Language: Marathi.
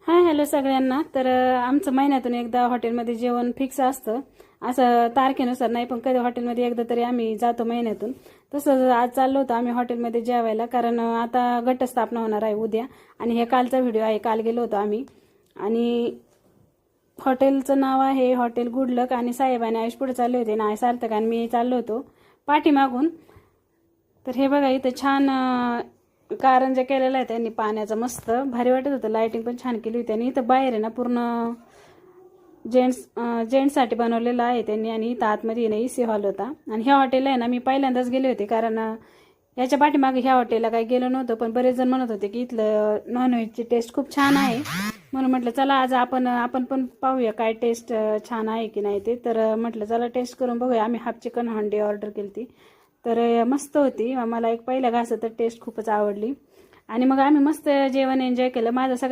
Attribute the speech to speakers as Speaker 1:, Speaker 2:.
Speaker 1: हाय हॅलो सगळ्यांना. तर आमचं महिन्यातून एकदा हॉटेलमध्ये जेवण फिक्स असतं. असं तारखेनुसार नाही, पण कधी हॉटेलमध्ये एकदा तरी आम्ही जातो महिन्यातून. तसं आज चाललो होतो आम्ही हॉटेलमध्ये जेवायला, कारण आता घटस्थापना होणार आहे उद्या. आणि हे कालचा व्हिडिओ आहे, काल गेलो होतो आम्ही. आणि हॉटेलचं नाव आहे हॉटेल गुडलक. आणि साहेब आणि आयुष पुढे चालले होते ना, सार्थक आणि मी चाललो होतो पाठीमागून. तर हे बघा इथं छान कारंजा केलेला आहे त्यांनी पाण्याचा, मस्त भारी वाटत होतं. लाइटिंग पण छान केली होती. आणि इथं बाहेर आहे ना पूर्ण जेंट्ससाठी बनवलेलं आहे त्यांनी. आणि इथं आतमध्ये ना एसी हॉल होता. आणि ह्या हॉटेलला आहे ना मी पहिल्यांदाच गेले होते, कारण याच्या पाठीमागे ह्या हॉटेलला काही गेलो नव्हतं. पण बरेच जण म्हणत होते की इथलं नॉनव्हेजची टेस्ट खूप छान आहे, म्हणून म्हटलं चला आज आपण पण पाहूया काय टेस्ट छान आहे की नाही ते. तर म्हटलं चला टेस्ट करून बघूया. आम्ही हाफ चिकन हंडी ऑर्डर केली ती, तर मस्त होती. मला एक पहिल्या घासात टेस्ट खूपच आवडली. आणि मग आम्ही मस्त जेवण एन्जॉय केलं. माझा सगळ्यात